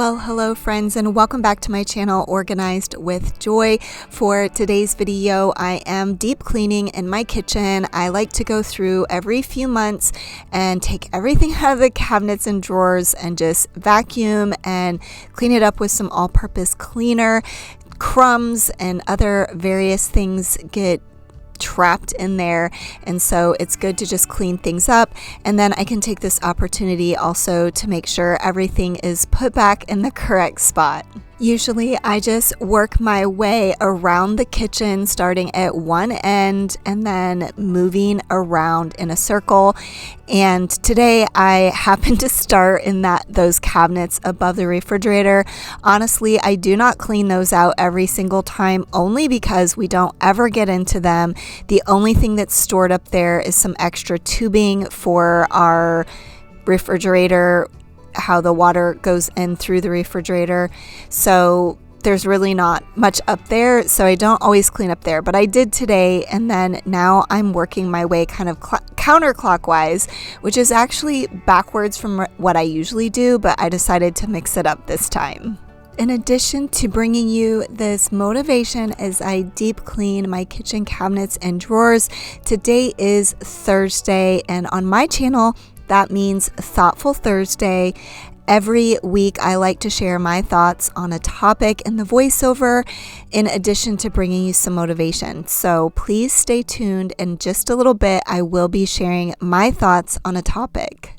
Well, hello friends, and welcome back to my channel, Organized with Joy. For today's video, I am deep cleaning in my kitchen. I like to go through every few months and take everything out of the cabinets and drawers and just vacuum and clean it up with some all-purpose cleaner. Crumbs and other various things get trapped in there, and so it's good to just clean things up. And then I can take this opportunity also to make sure everything is put back in the correct spot. Usually I just work my way around the kitchen, starting at one end and then moving around in a circle. And today I happen to start in those cabinets above the refrigerator. Honestly, I do not clean those out every single time, only because we don't ever get into them. The only thing that's stored up there is some extra tubing for our refrigerator, how the water goes in through the refrigerator. So there's really not much up there, so I don't always clean up there, but I did today. And then now I'm working my way kind of counterclockwise, which is actually backwards from what I usually do, but I decided to mix it up this time. In addition to bringing you this motivation as I deep clean my kitchen cabinets and drawers, today is Thursday, and on my channel that means Thoughtful Thursday. Every week I like to share my thoughts on a topic in the voiceover, in addition to bringing you some motivation. So please stay tuned. In just a little bit, I will be sharing my thoughts on a topic.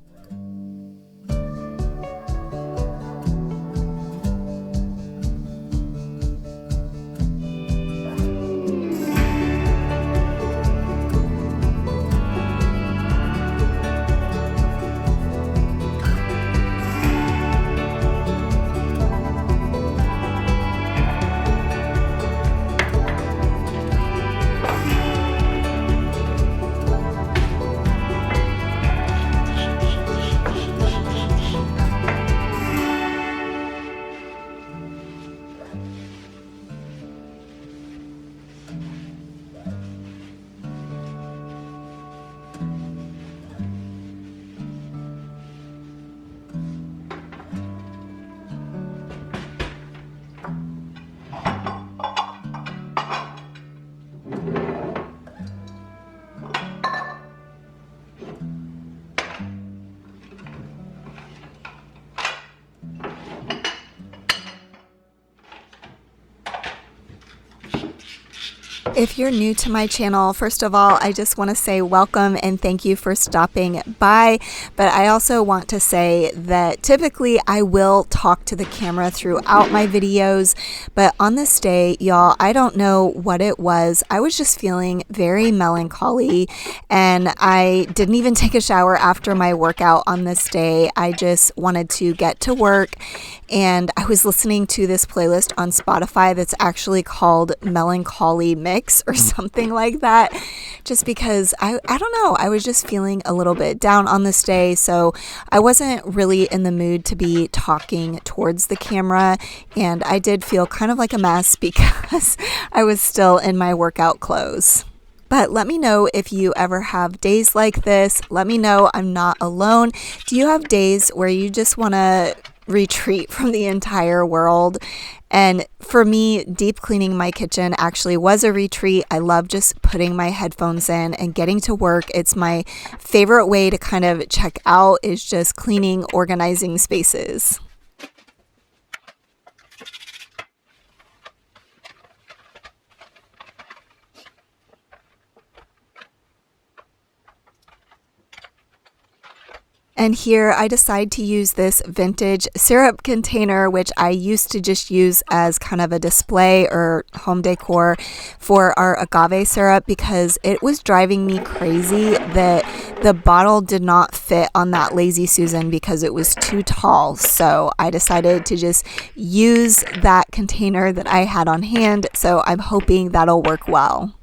If you're new to my channel, first of all, I just want to say welcome and thank you for stopping by. But I also want to say that typically I will talk to the camera throughout my videos, but on this day, y'all, I don't know what it was. I was just feeling very melancholy, and I didn't even take a shower after my workout on this day. I just wanted to get to work, and I was listening to this playlist on Spotify that's actually called Melancholy Mix or something like that, just because I don't know, I was just feeling a little bit down on this day, so I wasn't really in the mood to be talking towards the camera, and I did feel kind of like a mess because I was still in my workout clothes. But let me know if you ever have days like this. Let me know I'm not alone. Do you have days where you just want to retreat from the entire world? And for me, deep cleaning my kitchen actually was a retreat. I love just putting my headphones in and getting to work. It's my favorite way to kind of check out, is just cleaning, organizing spaces. And here I decide to use this vintage syrup container, which I used to just use as kind of a display or home decor for our agave syrup, because it was driving me crazy that the bottle did not fit on that Lazy Susan because it was too tall. So I decided to just use that container that I had on hand. So I'm hoping that'll work well.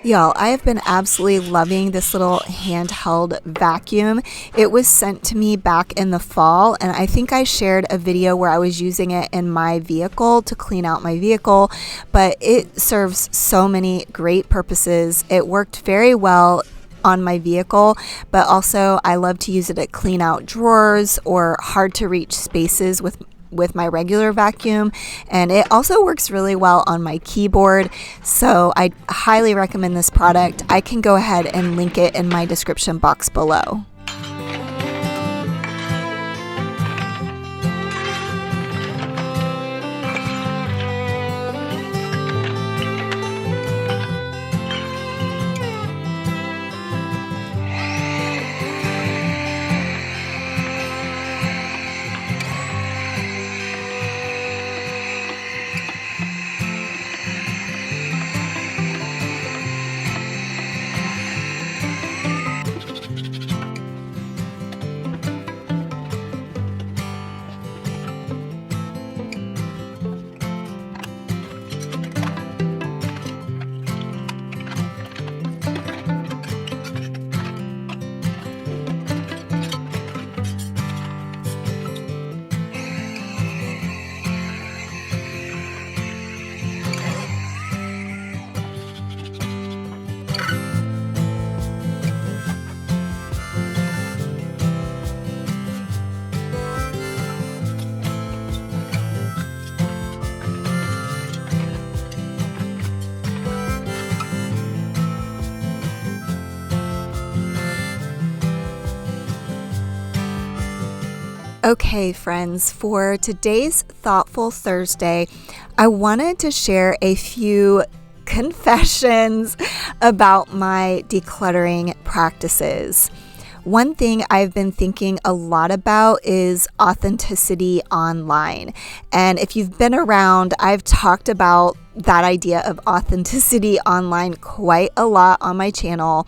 Y'all, I have been absolutely loving this little handheld vacuum. It was sent to me back in the fall, and I think I shared a video where I was using it in my vehicle to clean out my vehicle, but it serves so many great purposes. It worked very well on my vehicle, but also I love to use it to clean out drawers or hard to reach spaces with my regular vacuum, and it also works really well on my keyboard, so I highly recommend this product. I can go ahead and link it in my description box below. Okay, friends, for today's Thoughtful Thursday, I wanted to share a few confessions about my decluttering practices. One thing I've been thinking a lot about is authenticity online. And if you've been around, I've talked about that idea of authenticity online quite a lot on my channel.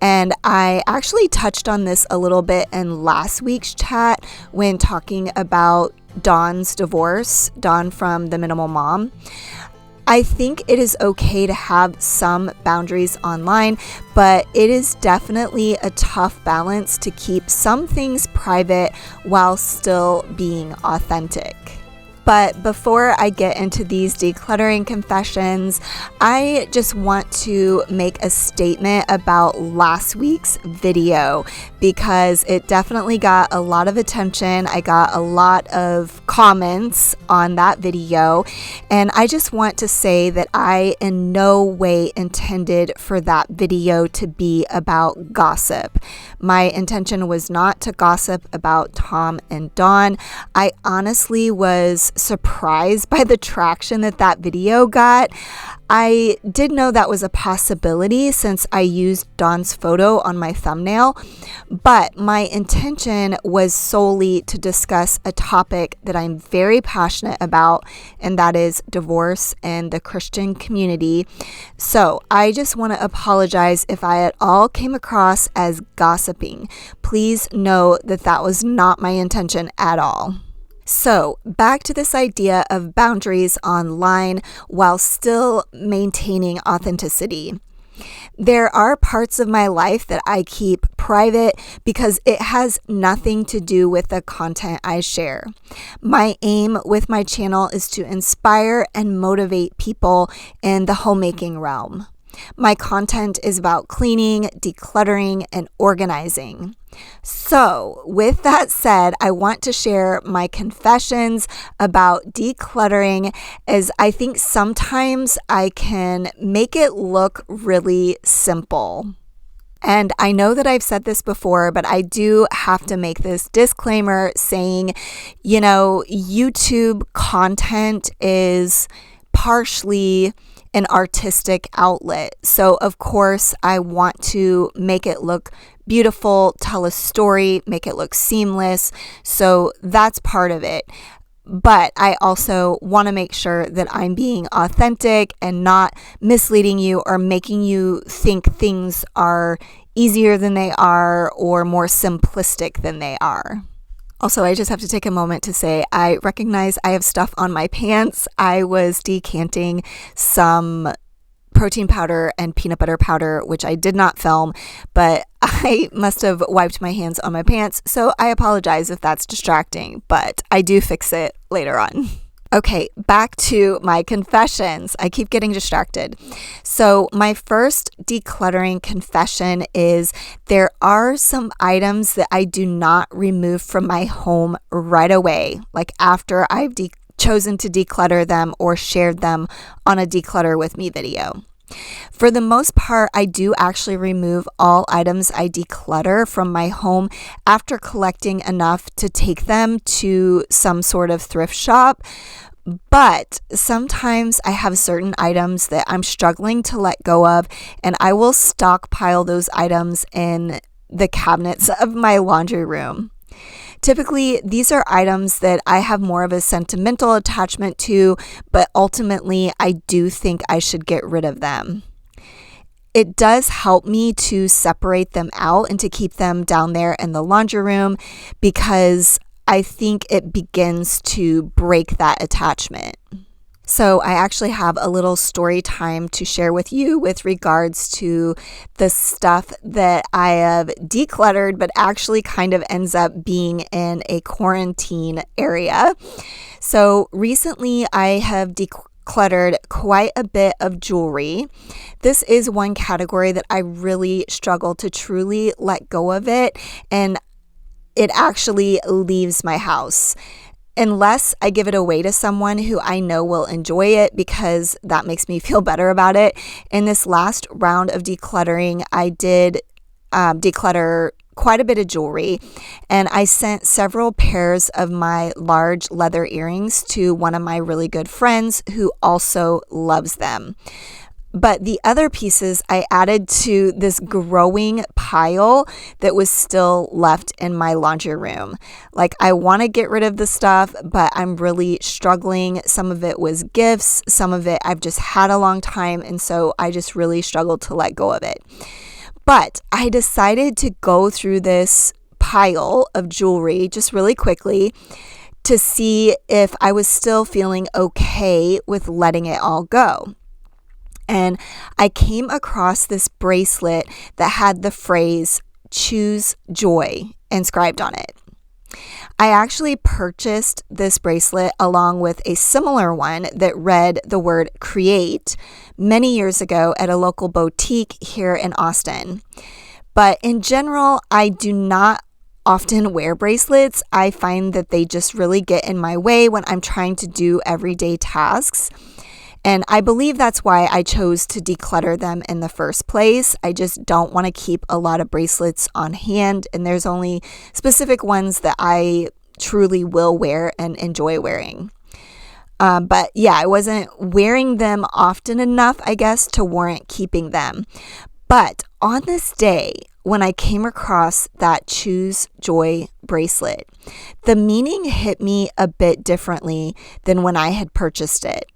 And I actually touched on this a little bit in last week's chat when talking about Dawn's divorce, Dawn from The Minimal Mom. I think it is okay to have some boundaries online, but it is definitely a tough balance to keep some things private while still being authentic. But before I get into these decluttering confessions, I just want to make a statement about last week's video because it definitely got a lot of attention. I got a lot of comments on that video, and I just want to say that I in no way intended for that video to be about gossip. My intention was not to gossip about Tom and Dawn. I honestly was surprised by the traction that video got. I did know that was a possibility since I used Dawn's photo on my thumbnail, but my intention was solely to discuss a topic that I'm very passionate about, and that is divorce and the Christian community. So I just want to apologize if I at all came across as gossiping. Please know that was not my intention at all. So back to this idea of boundaries online while still maintaining authenticity. There are parts of my life that I keep private because it has nothing to do with the content I share. My aim with my channel is to inspire and motivate people in the homemaking realm. My content is about cleaning, decluttering, and organizing. So, with that said, I want to share my confessions about decluttering, as I think sometimes I can make it look really simple. And I know that I've said this before, but I do have to make this disclaimer saying, YouTube content is partially an artistic outlet. So, of course, I want to make it look beautiful, tell a story, make it look seamless. So, that's part of it. But I also want to make sure that I'm being authentic and not misleading you or making you think things are easier than they are or more simplistic than they are. Also, I just have to take a moment to say I recognize I have stuff on my pants. I was decanting some protein powder and peanut butter powder, which I did not film, but I must have wiped my hands on my pants, so I apologize if that's distracting, but I do fix it later on. Okay, back to my confessions. I keep getting distracted. So my first decluttering confession is there are some items that I do not remove from my home right away, like after I've chosen to declutter them or shared them on a Declutter With Me video. For the most part, I do actually remove all items I declutter from my home after collecting enough to take them to some sort of thrift shop. But sometimes I have certain items that I'm struggling to let go of, and I will stockpile those items in the cabinets of my laundry room. Typically, these are items that I have more of a sentimental attachment to, but ultimately, I do think I should get rid of them. It does help me to separate them out and to keep them down there in the laundry room because I think it begins to break that attachment. So I actually have a little story time to share with you with regards to the stuff that I have decluttered, but actually kind of ends up being in a quarantine area. So recently I have decluttered quite a bit of jewelry. This is one category that I really struggle to truly let go of it, and it actually leaves my house. Unless I give it away to someone who I know will enjoy it because that makes me feel better about it. In this last round of decluttering, I did declutter quite a bit of jewelry, and I sent several pairs of my large leather earrings to one of my really good friends who also loves them. But the other pieces I added to this growing pile that was still left in my laundry room. Like, I want to get rid of the stuff, but I'm really struggling. Some of it was gifts. Some of it I've just had a long time. And so I just really struggled to let go of it. But I decided to go through this pile of jewelry just really quickly to see if I was still feeling okay with letting it all go. And I came across this bracelet that had the phrase "choose joy" inscribed on it. I actually purchased this bracelet along with a similar one that read the word "create" many years ago at a local boutique here in Austin. But in general, I do not often wear bracelets. I find that they just really get in my way when I'm trying to do everyday tasks. And I believe that's why I chose to declutter them in the first place. I just don't want to keep a lot of bracelets on hand, and there's only specific ones that I truly will wear and enjoy wearing. But yeah, I wasn't wearing them often enough, I guess, to warrant keeping them. But on this day, when I came across that Choose Joy bracelet, the meaning hit me a bit differently than when I had purchased it.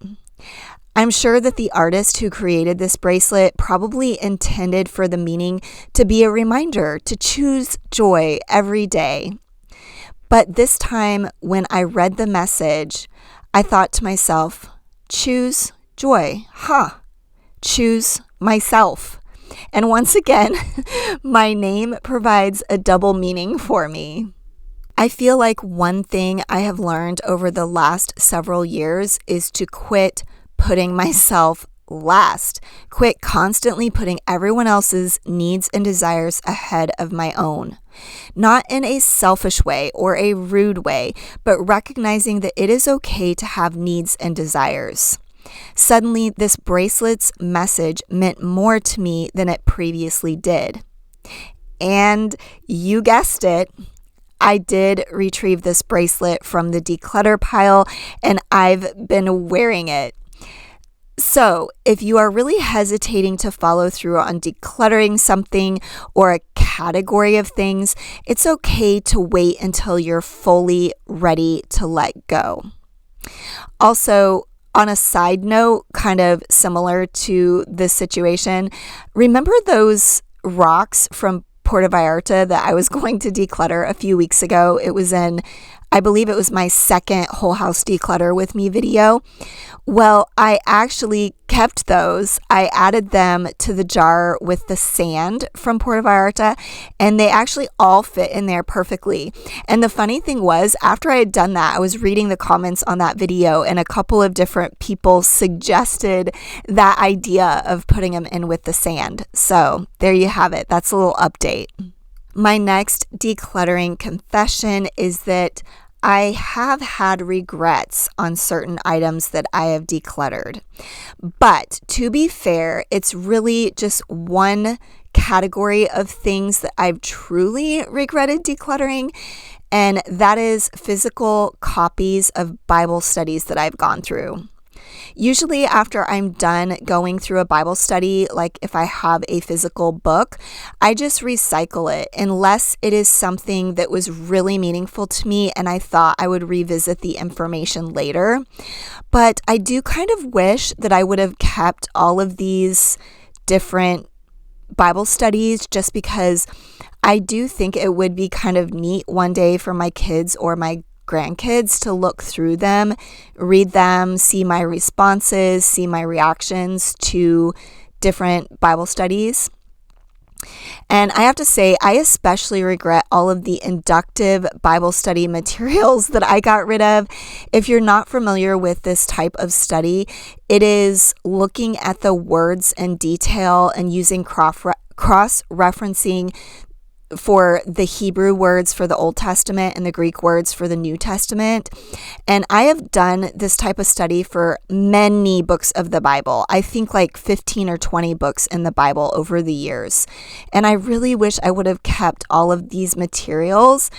I'm sure that the artist who created this bracelet probably intended for the meaning to be a reminder to choose joy every day. But this time, when I read the message, I thought to myself, choose joy, choose myself. And once again, my name provides a double meaning for me. I feel like one thing I have learned over the last several years is to quit putting myself last. Quit constantly putting everyone else's needs and desires ahead of my own. Not in a selfish way or a rude way, but recognizing that it is okay to have needs and desires. Suddenly, this bracelet's message meant more to me than it previously did. And you guessed it, I did retrieve this bracelet from the declutter pile, and I've been wearing it. So, if you are really hesitating to follow through on decluttering something or a category of things, it's okay to wait until you're fully ready to let go. Also, on a side note, kind of similar to this situation, remember those rocks from Puerto Vallarta that I was going to declutter a few weeks ago? I believe it was my second whole house declutter with me video. Well, I actually kept those. I added them to the jar with the sand from Puerto Vallarta, and they actually all fit in there perfectly. And the funny thing was, after I had done that, I was reading the comments on that video, and a couple of different people suggested that idea of putting them in with the sand. So there you have it. That's a little update. My next decluttering confession is that I have had regrets on certain items that I have decluttered. But to be fair, it's really just one category of things that I've truly regretted decluttering, and that is physical copies of Bible studies that I've gone through. Usually after I'm done going through a Bible study, like if I have a physical book, I just recycle it unless it is something that was really meaningful to me and I thought I would revisit the information later. But I do kind of wish that I would have kept all of these different Bible studies just because I do think it would be kind of neat one day for my kids or my grandkids to look through them, read them, see my responses, see my reactions to different Bible studies. And I have to say, I especially regret all of the inductive Bible study materials that I got rid of. If you're not familiar with this type of study, it is looking at the words in detail and using cross-referencing for the Hebrew words for the Old Testament and the Greek words for the New Testament. And I have done this type of study for many books of the Bible. I think like 15 or 20 books in the Bible over the years. And I really wish I would have kept all of these materials,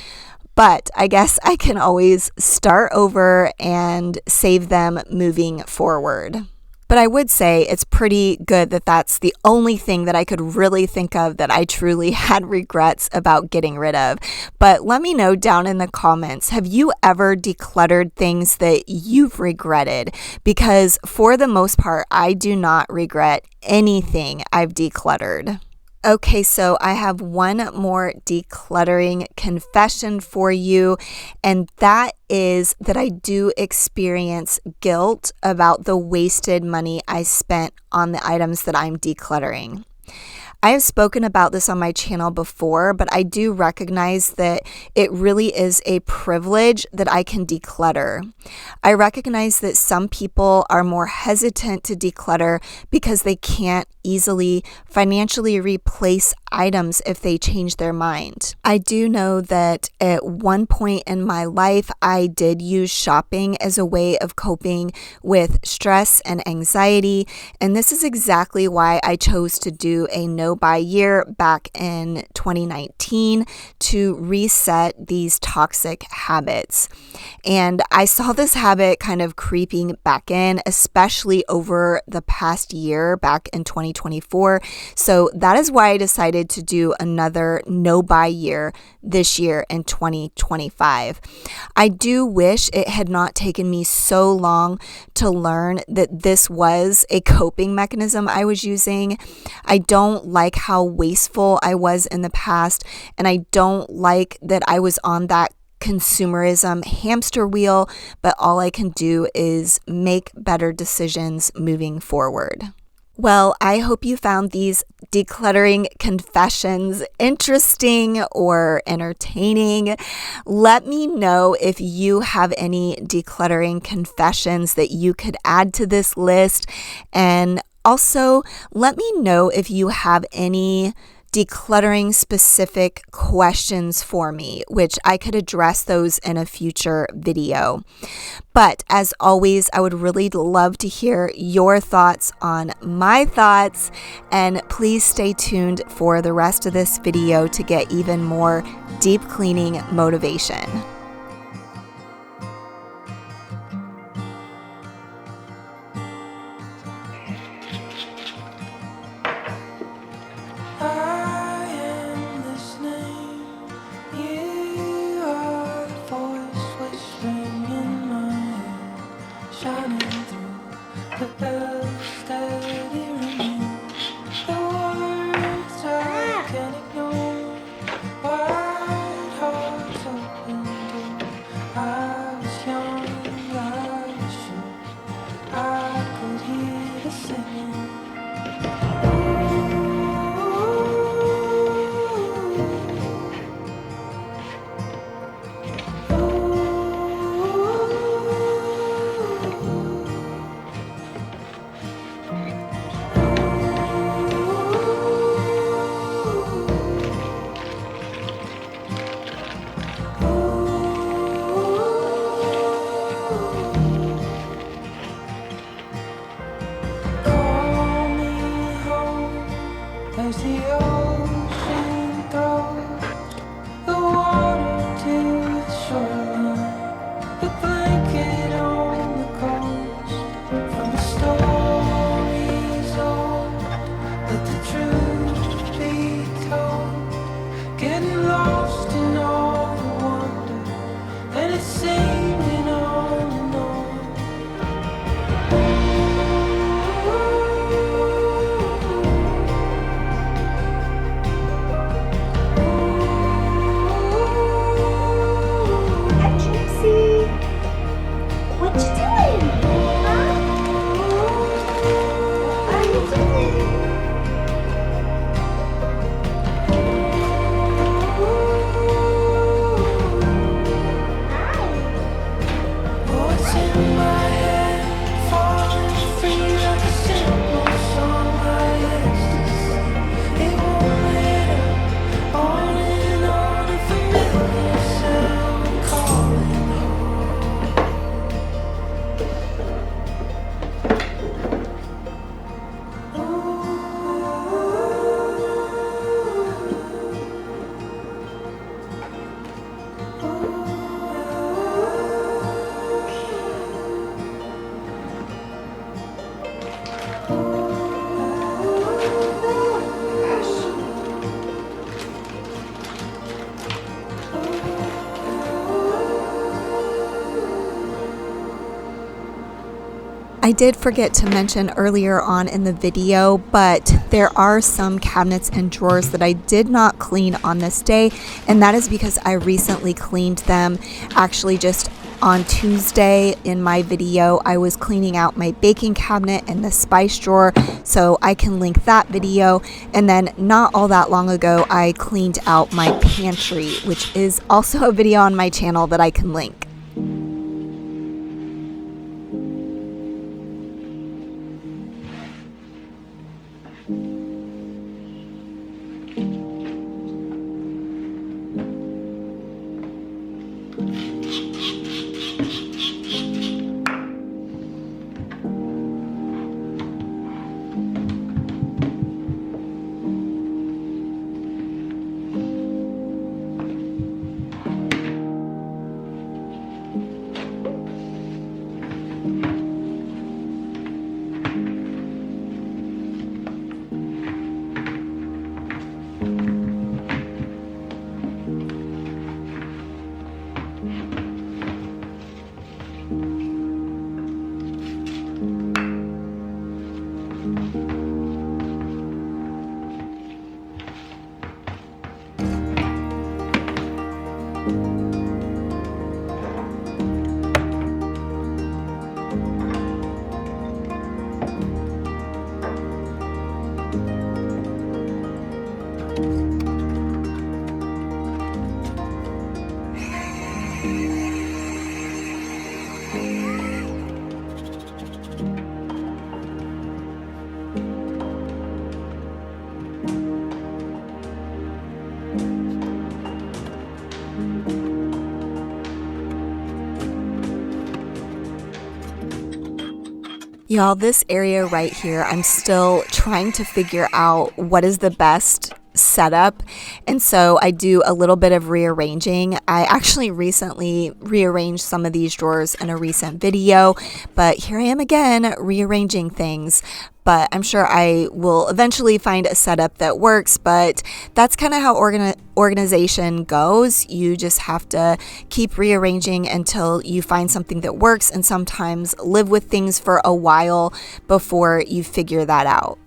but I guess I can always start over and save them moving forward. But I would say it's pretty good that that's the only thing that I could really think of that I truly had regrets about getting rid of. But let me know down in the comments, have you ever decluttered things that you've regretted? Because for the most part, I do not regret anything I've decluttered. Okay, so I have one more decluttering confession for you, and that is that I do experience guilt about the wasted money I spent on the items that I'm decluttering. I have spoken about this on my channel before, but I do recognize that it really is a privilege that I can declutter. I recognize that some people are more hesitant to declutter because they can't easily financially replace items if they change their mind. I do know that at one point in my life, I did use shopping as a way of coping with stress and anxiety, and this is exactly why I chose to do a no-buy year back in 2019 to reset these toxic habits. And I saw this habit kind of creeping back in, especially over the past year back in 2024. So that is why I decided to do another no-buy year this year in 2025. I do wish it had not taken me so long to learn that this was a coping mechanism I was using. I don't like how wasteful I was in the past, and I don't like that I was on that consumerism hamster wheel, but all I can do is make better decisions moving forward. Well, I hope you found these decluttering confessions interesting or entertaining. Let me know if you have any decluttering confessions that you could add to this list. And Also, let me know if you have any decluttering specific questions for me, which I could address those in a future video. But as always, I would really love to hear your thoughts on my thoughts, and please stay tuned for the rest of this video to get even more deep cleaning motivation. I did forget to mention earlier on in the video, but there are some cabinets and drawers that I did not clean on this day, and that is because I recently cleaned them. Actually, just on Tuesday in my video, I was cleaning out my baking cabinet and the spice drawer, so I can link that video. And then not all that long ago, I cleaned out my pantry, which is also a video on my channel that I can link. Y'all, this area right here, I'm still trying to figure out what is the best setup, and so I do a little bit of rearranging. I actually recently rearranged some of these drawers in a recent video, but here I am again rearranging things. But I'm sure I will eventually find a setup that works, but that's kind of how organization goes. You just have to keep rearranging until you find something that works, and sometimes live with things for a while before you figure that out.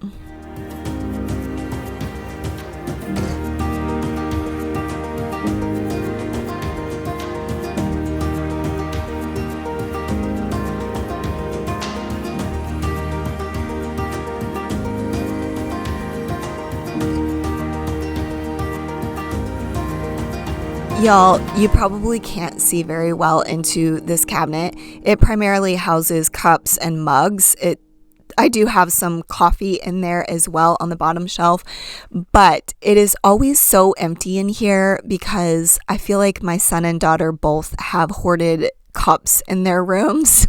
Y'all, you probably can't see very well into this cabinet. It primarily houses cups and mugs. I do have some coffee in there as well on the bottom shelf, but it is always so empty in here because I feel like my son and daughter both have hoarded cups in their rooms.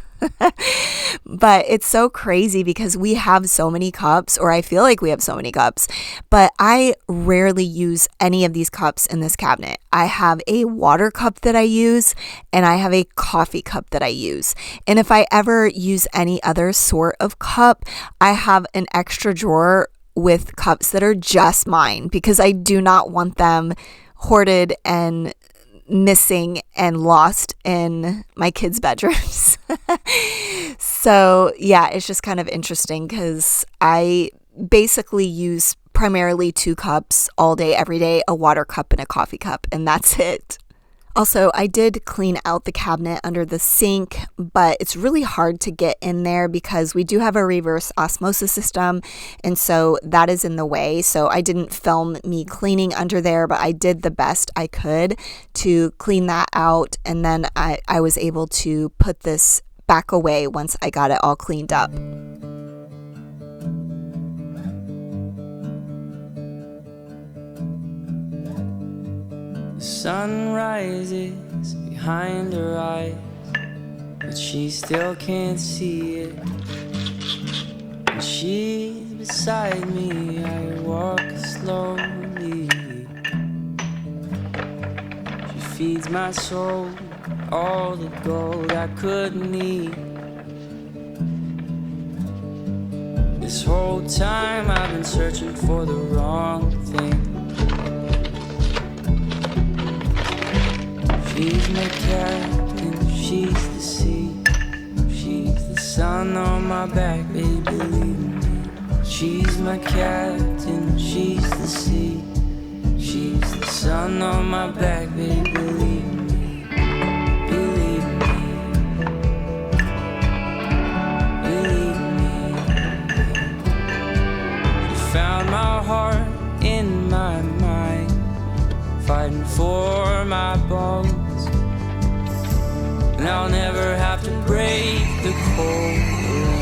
But it's so crazy because we have so many cups, or I feel like we have so many cups, but I rarely use any of these cups in this cabinet. I have a water cup that I use, and I have a coffee cup that I use. And if I ever use any other sort of cup, I have an extra drawer with cups that are just mine because I do not want them hoarded and missing and lost in my kids' bedrooms. So yeah, it's just kind of interesting because I basically use primarily 2 cups all day, every day, a water cup and a coffee cup, and that's it. Also, I did clean out the cabinet under the sink, but it's really hard to get in there because we do have a reverse osmosis system, and so that is in the way. So I didn't film me cleaning under there, but I did the best I could to clean that out, and then I was able to put this back away once I got it all cleaned up. The sun rises behind her eyes, but she still can't see it. When she's beside me, I walk slowly. She feeds my soul all the gold I could need. This whole time I've been searching for the wrong thing. She's my captain, she's the sea. She's the sun on my back, baby, believe me. She's my captain, she's the sea. She's the sun on my back, baby, believe me. Believe me. Believe me. You found my heart in my mind, fighting for my bones. And I'll never have to break the code alone.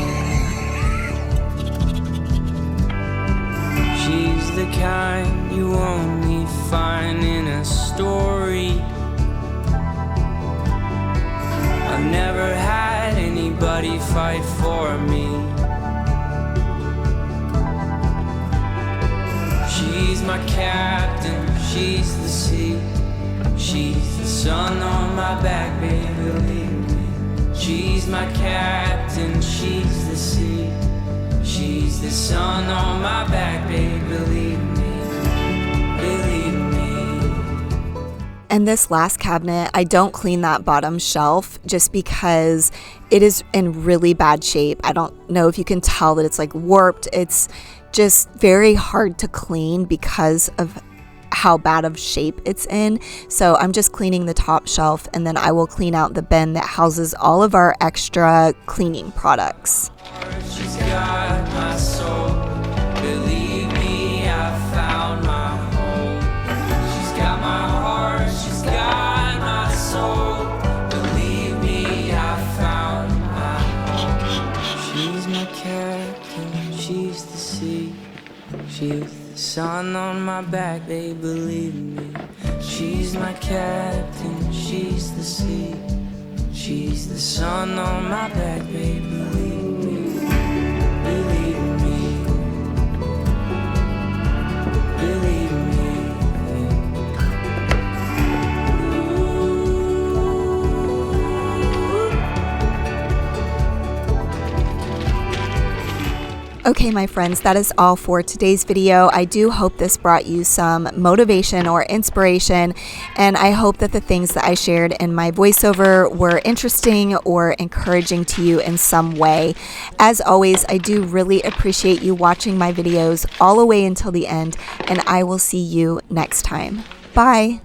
She's the kind you only find in a story. I've never had anybody fight for me. She's my captain, she's the sea. She's the sun on my back, baby, believe me. She's my captain, she's the sea. She's the sun on my back, baby, believe me. Believe me. And this last cabinet, I don't clean that bottom shelf just because it is in really bad shape. I don't know if you can tell that it's like warped. It's just very hard to clean because of how bad of shape it's in. So I'm just cleaning the top shelf, and then I will clean out the bin that houses all of our extra cleaning products. She's got my soul. Believe me, I found my home. She's got my heart, she's got my soul. Believe me, I found my home. She's my captain, she's the sea. She's the sun on my back, they believe me. She's my captain, she's the sea. She's the sun on my back, they believe me. Okay, my friends, that is all for today's video. I do hope this brought you some motivation or inspiration, and I hope that the things that I shared in my voiceover were interesting or encouraging to you in some way. As always, I do really appreciate you watching my videos all the way until the end, and I will see you next time. Bye.